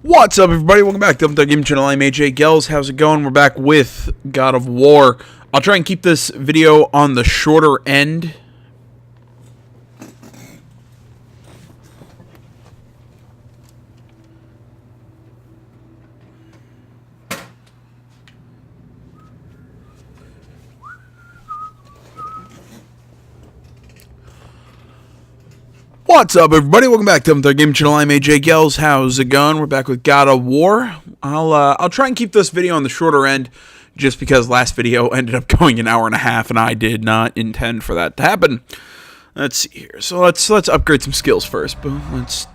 What's up, everybody? Welcome back to the Game Channel. I'm AJ Gels. How's it going? We're back with God of War. I'll try and keep this video on the shorter end. What's up, everybody? Welcome back to the Game Channel. I'm AJ Gels. How's it going? We're back with God of War. I'll try and keep this video on the shorter end, just because last video ended up going an hour and a half, and I did not intend for that to happen. Let's see here. So let's upgrade some skills first. Boom. Let's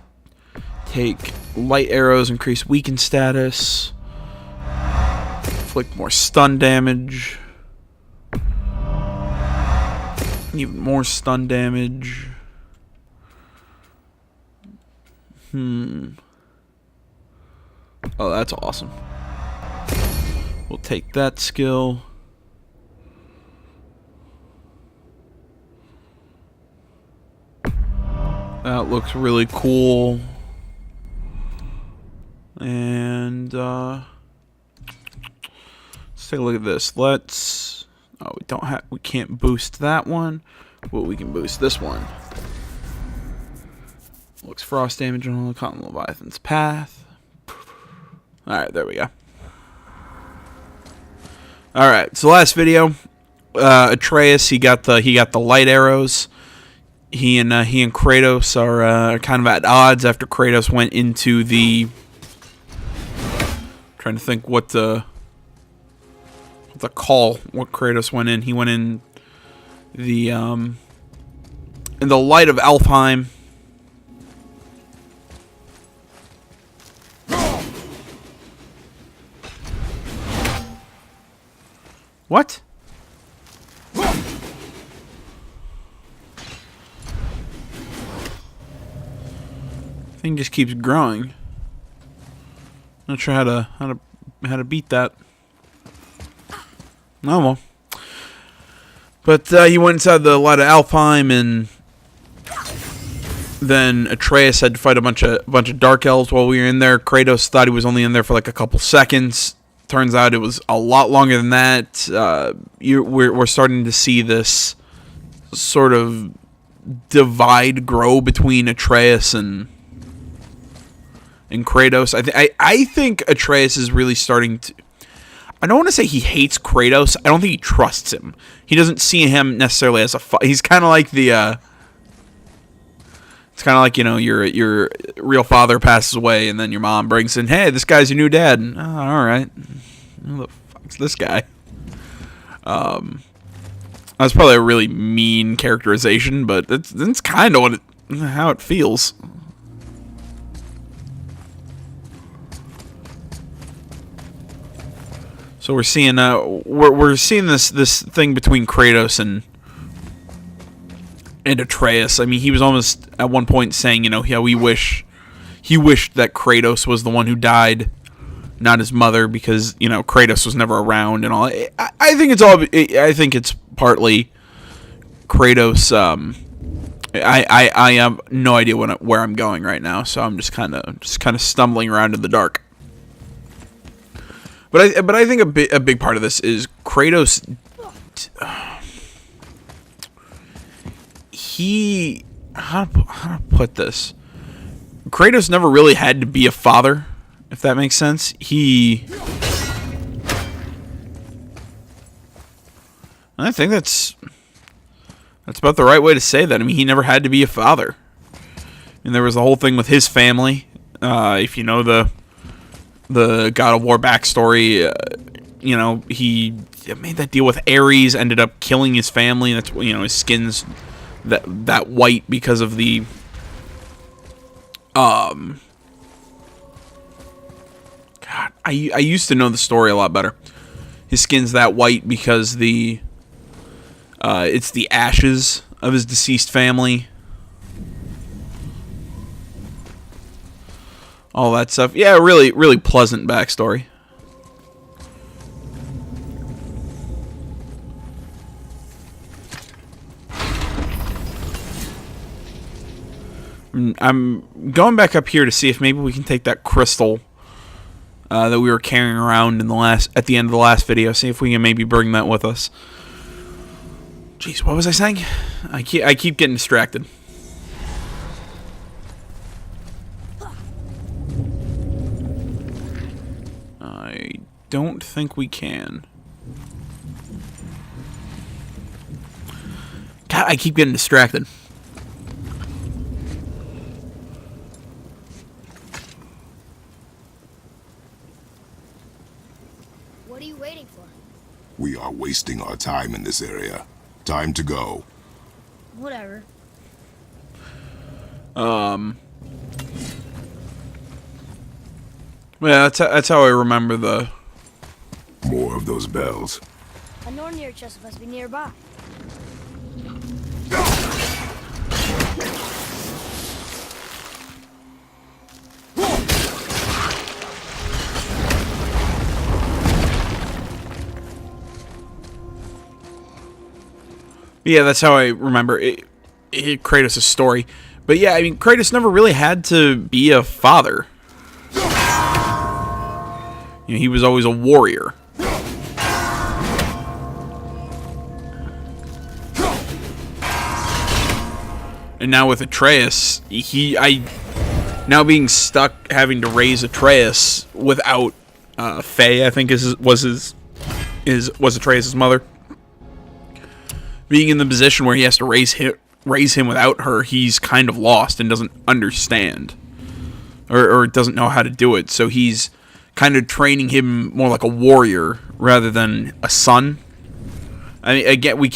take light arrows, increase weaken status, inflict more stun damage, even more stun damage. Oh, that's awesome. We'll take that skill. That looks really cool. And let's take a look at this. We can't boost that one, but we can boost this one. Looks frost damage on the Cotton Leviathan's path. Alright, there we go. Alright, so last video, Atreus, he got the light arrows. He and Kratos are kind of at odds after Kratos went into the, trying to think what Kratos went in. He went in the light of Alfheim. What? Thing just keeps growing. Not sure how to beat that. Oh well. But he went inside the light of Alfheim, and then Atreus had to fight a bunch of dark elves while we were in there. Kratos thought he was only in there for like a couple seconds. Turns out it was a lot longer than that. We're starting to see this sort of divide grow between Atreus and Kratos. I think Atreus is really starting to. I don't want to say he hates Kratos. I don't think he trusts him. He doesn't see him necessarily as a. He's kind of like the. It's kind of like, you know, your real father passes away, and then your mom brings in, hey, this guy's your new dad. And, oh, all right. Who the fuck's this guy? That's probably a really mean characterization, but that's kind of how it feels. So we're seeing we're seeing this thing between Kratos and Atreus. I mean, he was almost at one point saying, you know, he wished that Kratos was the one who died, not his mother, because, you know, Kratos was never around and all. I think it's partly Kratos. I have no idea where I'm going right now, so I'm just kind of stumbling around in the dark. But I think a big part of this is Kratos. How to put this? Kratos never really had to be a father, if that makes sense. I think that's about the right way to say that. I mean, he never had to be a father. And there was the whole thing with his family. If you know the God of War backstory, you know, he made that deal with Ares, ended up killing his family. That's, you know, his skin's that white because of the God, I used to know the story a lot better. His skin's that white because it's the ashes of his deceased family. All that stuff. Yeah, really, really pleasant backstory. I'm going back up here to see if maybe we can take that crystal that we were carrying around at the end of the last video. See if we can maybe bring that with us. Jeez, what was I saying? I keep getting distracted. I don't think we can. God, I keep getting distracted. What are you waiting for? We are wasting our time in this area. Time to go. Whatever. Yeah, that's how I remember the... More of those bells. A Nornir chest must be nearby. Yeah, that's how I remember Kratos' story. But yeah, I mean, Kratos never really had to be a father. You know, he was always a warrior. And now with Atreus, now being stuck having to raise Atreus without Faye, I think was Atreus' mother. Being in the position where he has to raise him without her, he's kind of lost and doesn't understand, or doesn't know how to do it. So he's kind of training him more like a warrior rather than a son. I mean, again, we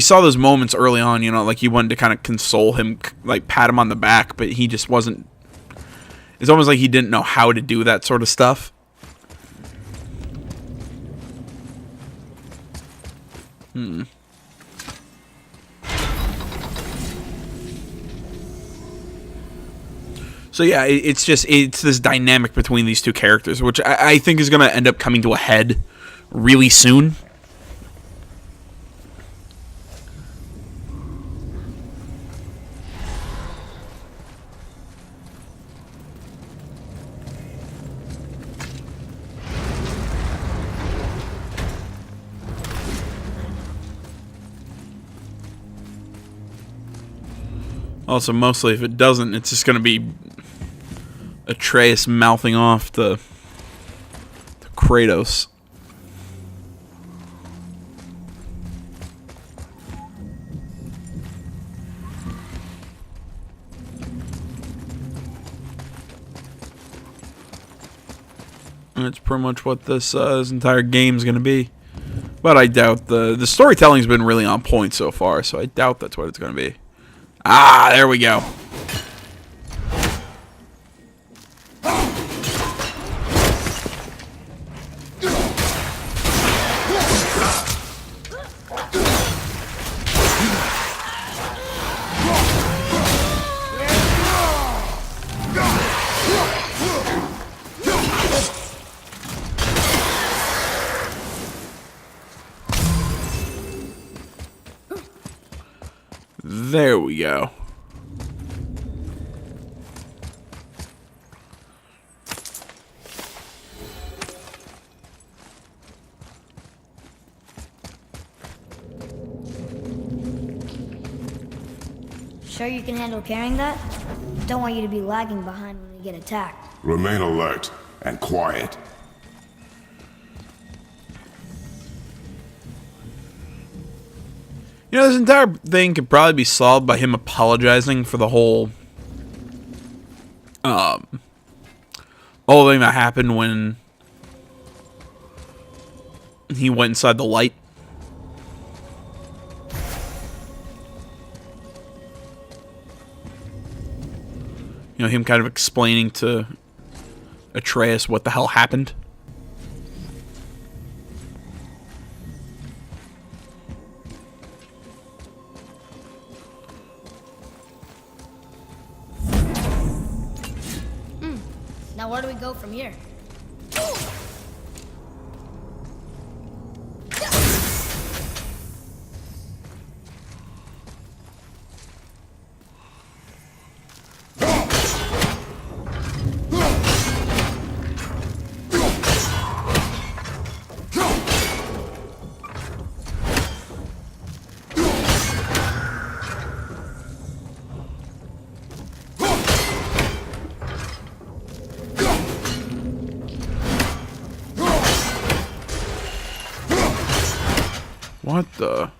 saw those moments early on, you know, like he wanted to kind of console him, like pat him on the back, but he just wasn't. It's almost like he didn't know how to do that sort of stuff. So yeah, it's this dynamic between these two characters, which I think is going to end up coming to a head really soon. Also, mostly if it doesn't, it's just going to be Atreus mouthing off to Kratos. And that's pretty much what this entire game is going to be. But I doubt the storytelling's been really on point so far, so I doubt that's what it's going to be. Ah, there we go. There we go. Sure you can handle carrying that? Don't want you to be lagging behind when we get attacked. Remain alert and quiet. You know, this entire thing could probably be solved by him apologizing for the whole thing that happened when he went inside the light. You know, him kind of explaining to Atreus what the hell happened. Now where do we go from here? What the?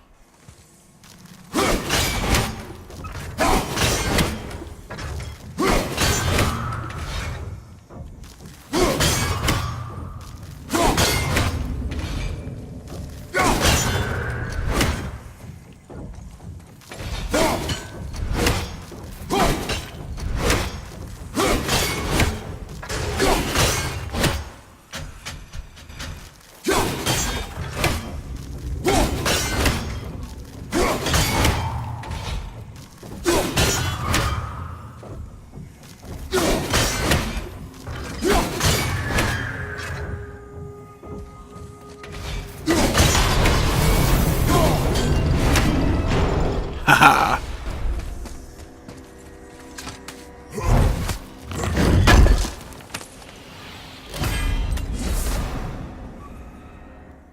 Haha.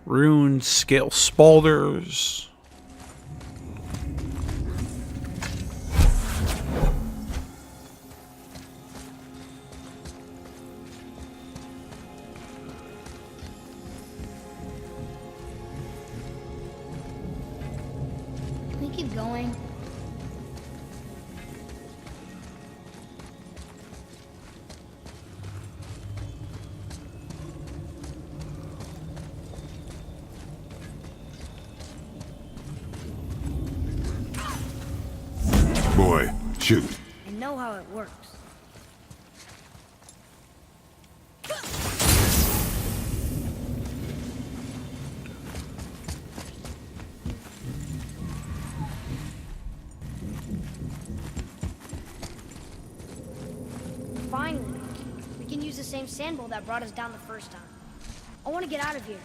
Rune scale spalders. Can we keep going? Boy, shoot. I know how it works. Finally, we can use the same sand bowl that brought us down the first time. I want to get out of here.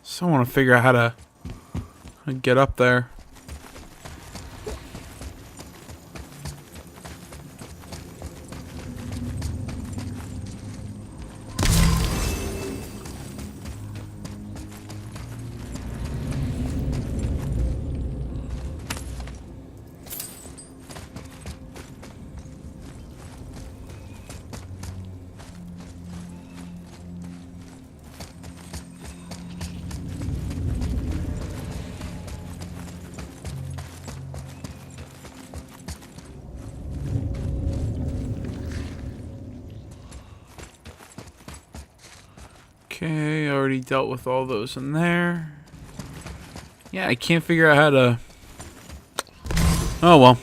So I want to figure out how to get up there. Okay, I already dealt with all those in there. Yeah, I can't figure out how to... Oh, well.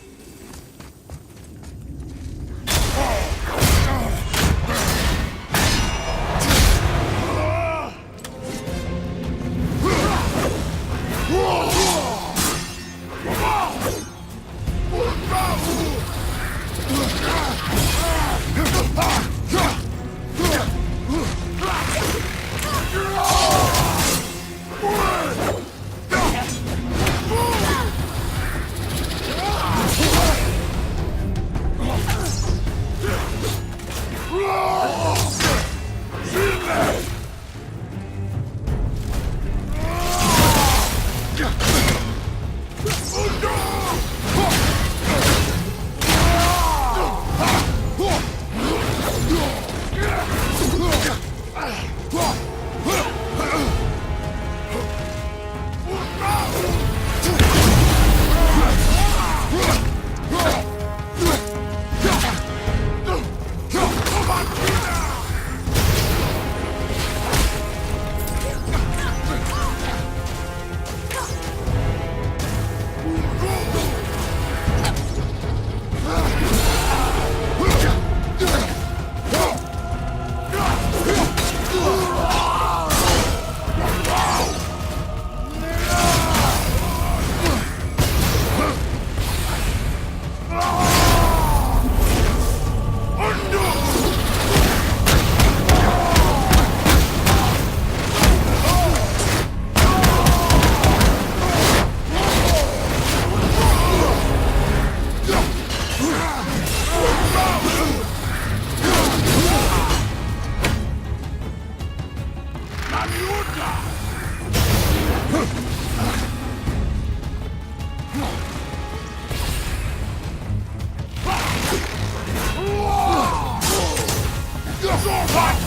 God.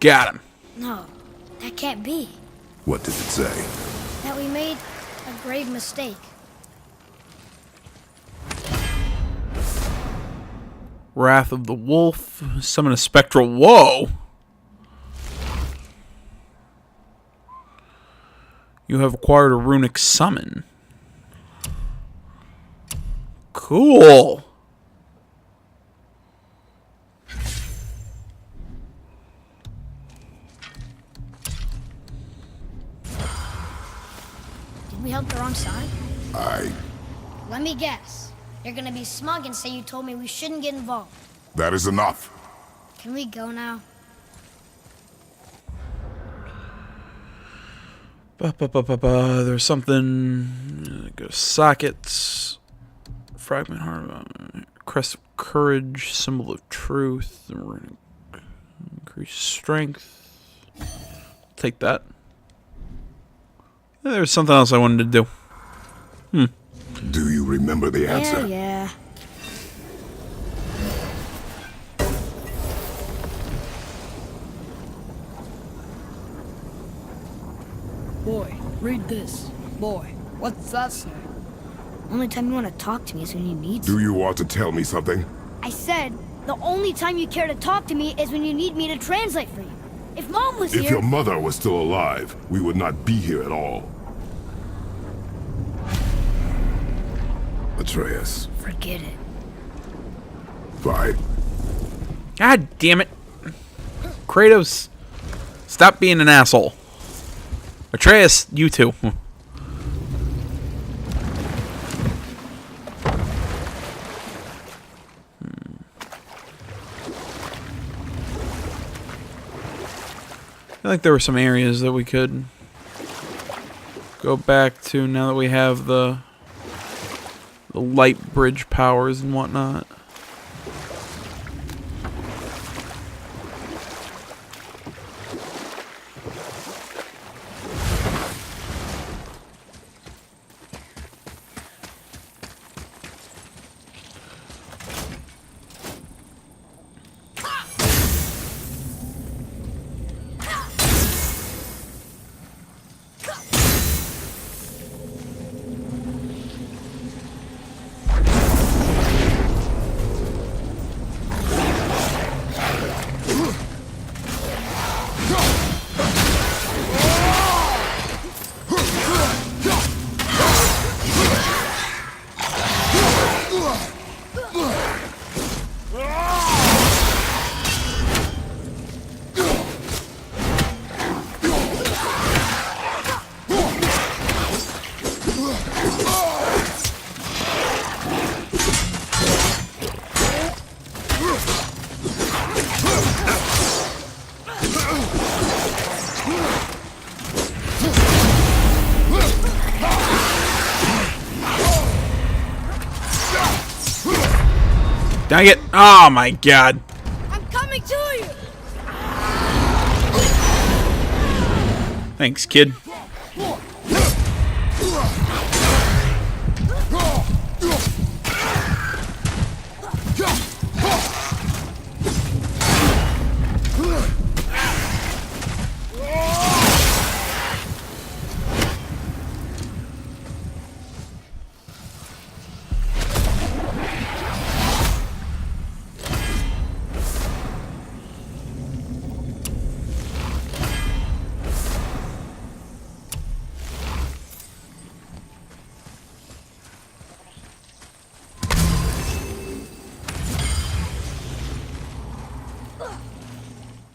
Got him. No, that can't be. What did it say? That we made a grave mistake. Wrath of the Wolf. Summon a spectral. Whoa! You have acquired a runic summon. Cool. Did we help the wrong side? I... Let me guess. You're gonna be smug and say you told me we shouldn't get involved. That is enough. Can we go now? There's something. Go sockets. Fragment heart. Crest of courage. Symbol of truth. Increase strength. Take that. There's something else I wanted to do. Do you remember the answer? Yeah. Boy, read this. Boy, what's that say? Only time you want to talk to me is when you need Do you want to tell me something? I said, the only time you care to talk to me is when you need me to translate for you. If Mom was If here... your mother was still alive, we would not be here at all. Atreus. Forget it. Fine. God damn it. Kratos. Stop being an asshole. Atreus, you too. I think there were some areas that we could go back to now that we have the light bridge powers and whatnot. Dang it! Oh my god! I'm coming to you! Thanks, kid.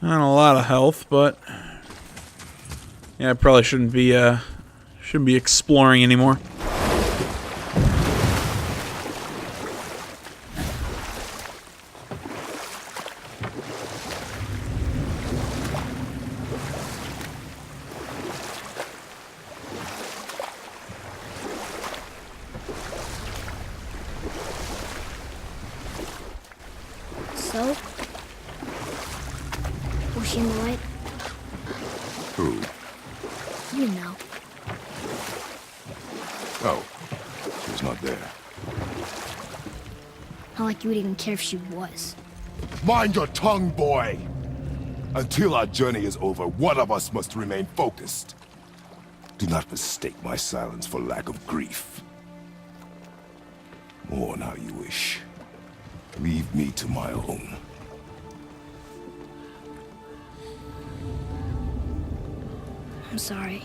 Not a lot of health, but yeah, I probably shouldn't be exploring anymore. So? Was she in the light? Who? You know. Oh, she was not there. Not like you would even care if she was. Mind your tongue, boy! Until our journey is over, one of us must remain focused. Do not mistake my silence for lack of grief. Mourn how you wish. Leave me to my own. I'm sorry.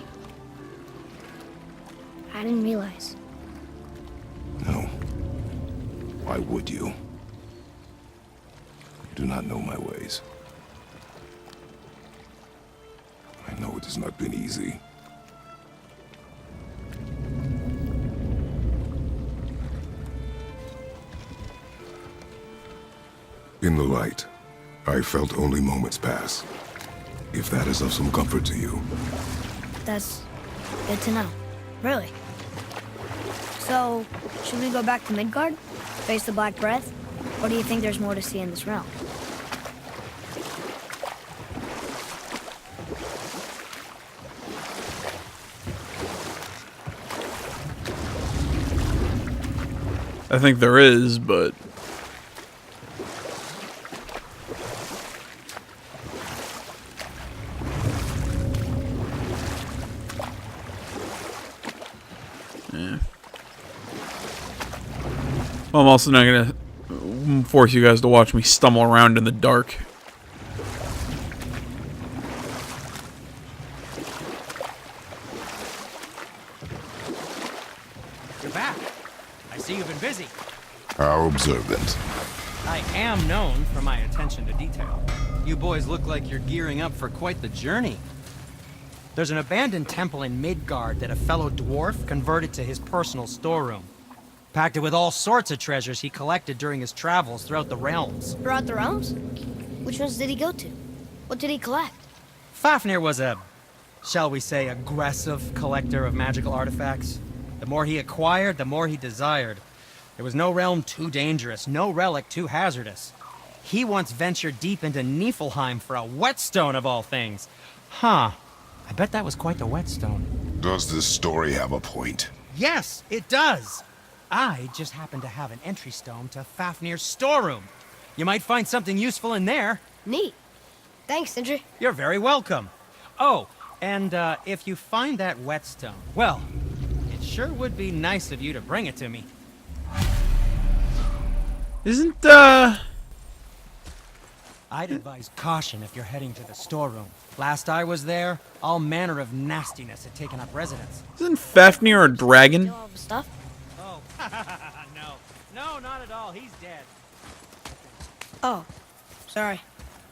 I didn't realize. No. Why would you? You do not know my ways. I know it has not been easy. In the light, I felt only moments pass. If that is of some comfort to you. That's good to know. Really. So, should we go back to Midgard? Face the Black Breath? Or do you think there's more to see in this realm? I think there is, but yeah. Well, I'm also not gonna force you guys to watch me stumble around in the dark. You're back. I see you've been busy. How observant. I am known for my attention to detail. You boys look like you're gearing up for quite the journey. There's an abandoned temple in Midgard that a fellow dwarf converted to his personal storeroom. Packed it with all sorts of treasures he collected during his travels throughout the realms. Throughout the realms? Which ones did he go to? What did he collect? Fafnir was a, shall we say, aggressive collector of magical artifacts. The more he acquired, the more he desired. There was no realm too dangerous, no relic too hazardous. He once ventured deep into Niflheim for a whetstone of all things. Huh. I bet that was quite the whetstone. Does this story have a point? Yes, it does. I just happen to have an entry stone to Fafnir's storeroom. You might find something useful in there. Neat. Thanks, Sindri. You're very welcome. Oh, and if you find that whetstone, well, it sure would be nice of you to bring it to me. Isn't I'd advise caution if you're heading to the storeroom. Last I was there, all manner of nastiness had taken up residence. isn't Fafnir a dragon? Steal all the stuff? Oh, no, not at all. He's dead. Oh, sorry.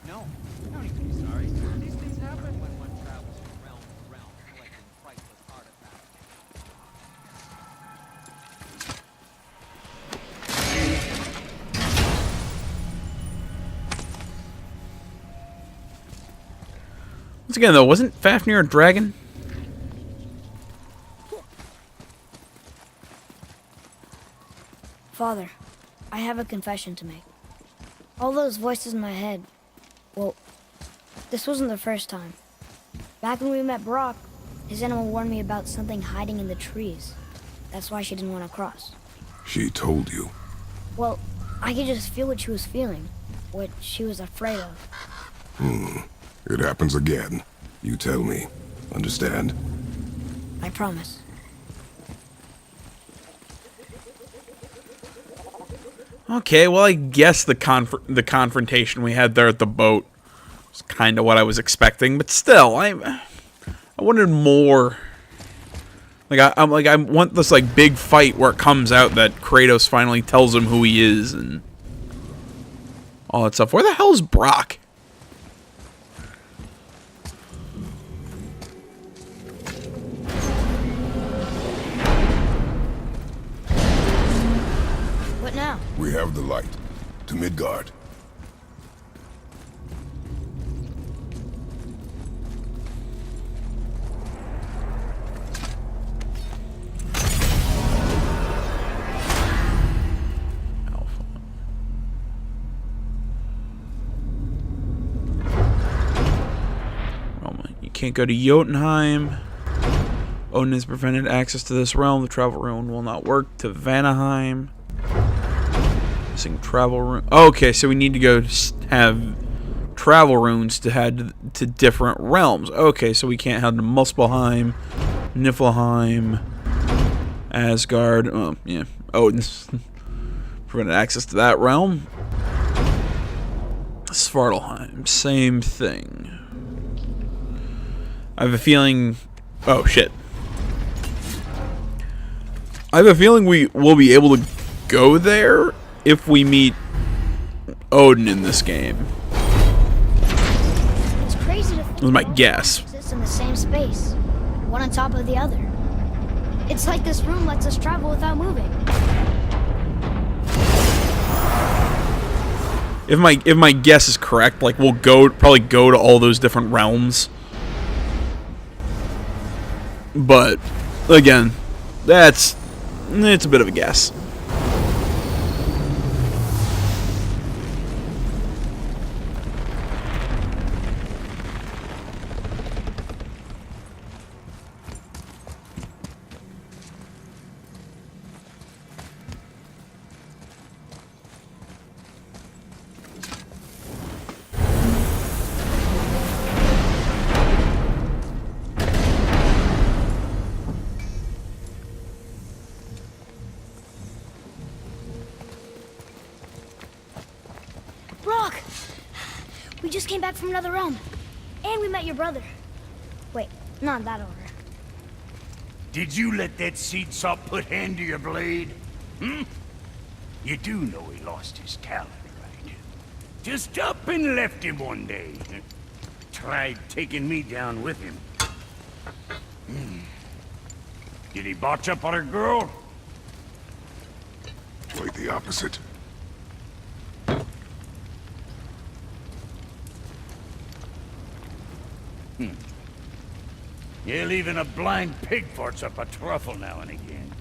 No, you don't need to be sorry. These things happen when one travels from realm to realm, collecting priceless artifacts. Once again, though, wasn't Fafnir a dragon? Father, I have a confession to make. All those voices in my head, well, this wasn't the first time. Back when we met Brock, his animal warned me about something hiding in the trees. That's why she didn't want to cross. She told you. Well, I could just feel what she was feeling, what she was afraid of. It happens again. You tell me. Understand? I promise. Okay, well, I guess the confrontation we had there at the boat was kind of what I was expecting, but still, I wanted more. Like I want this like big fight where it comes out that Kratos finally tells him who he is and all that stuff. Where the hell's Brock? have the light. To Midgard. You can't go to Jotunheim. Odin has prevented access to this realm. The travel rune will not work to Vanaheim. Missing travel rune. Okay, so we need to go have travel runes to head to different realms. Okay, so we can't head to Muspelheim, Niflheim, Asgard. Oh, yeah, Odin's prevented access to that realm. Svartalheim, same thing. I have a feeling... Oh, shit. I have a feeling we will be able to go there if we meet Odin in this game. It's crazy to think That was my both guess. realms exist in the same space, one on top of the other. It's like this room lets us travel without moving. If my guess is correct, like we'll probably go to all those different realms. But again, it's a bit of a guess. Brock! We just came back from another realm. And we met your brother. Wait, not in that order. Did you let that seed sop put hand to your blade? Hmm? You do know he lost his talent, right? Just up and left him one day. Tried taking me down with him. Did he botch up on her girl? Quite the opposite. Yeah, even a blind pig farts up a truffle now and again.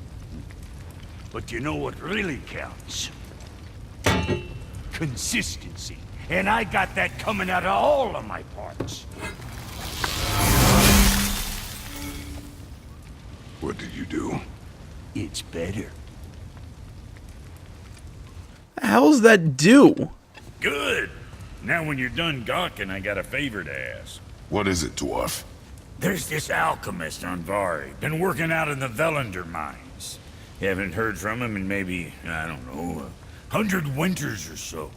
But you know what really counts? Consistency. And I got that coming out of all of my parts. What did you do? It's better. The hell's that do? Good. Now when you're done gawking, I got a favor to ask. What is it, dwarf? There's this alchemist on Vari. Been working out in the Velander mines. Haven't heard from him in maybe, I don't know, 100 winters or so.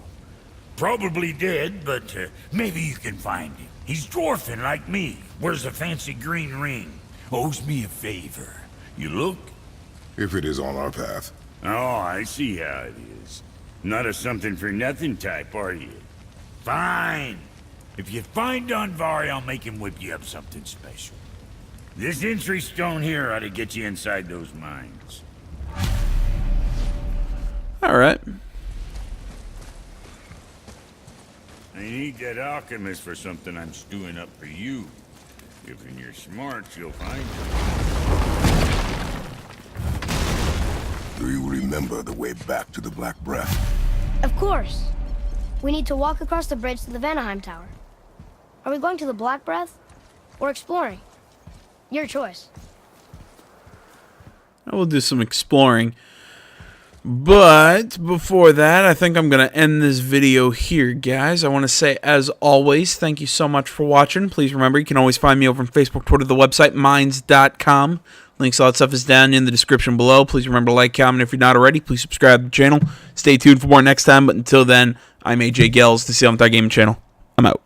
Probably dead, but maybe you can find him. He's dwarfing like me. Wears a fancy green ring. Owes me a favor. You look? If it is on our path. Oh, I see how it is. Not a something-for-nothing type, are you? Fine. If you find Donvari, I'll make him whip you up something special. This entry stone here ought to get you inside those mines. Alright. I need that alchemist for something I'm stewing up for you. If in your smarts, you'll find him. Do you remember the way back to the Black Breath? Of course. We need to walk across the bridge to the Vanaheim Tower. Are we going to the Black Breath? Or exploring? Your choice. I will do some exploring. But before that, I think I'm going to end this video here, guys. I want to say, as always, thank you so much for watching. Please remember, you can always find me over on Facebook, Twitter, the website, minds.com. Links, all that stuff is down in the description below. Please remember to like, comment if you're not already. Please subscribe to the channel. Stay tuned for more next time. But until then, I'm AJ Gels, the Sealed Gaming Channel. I'm out.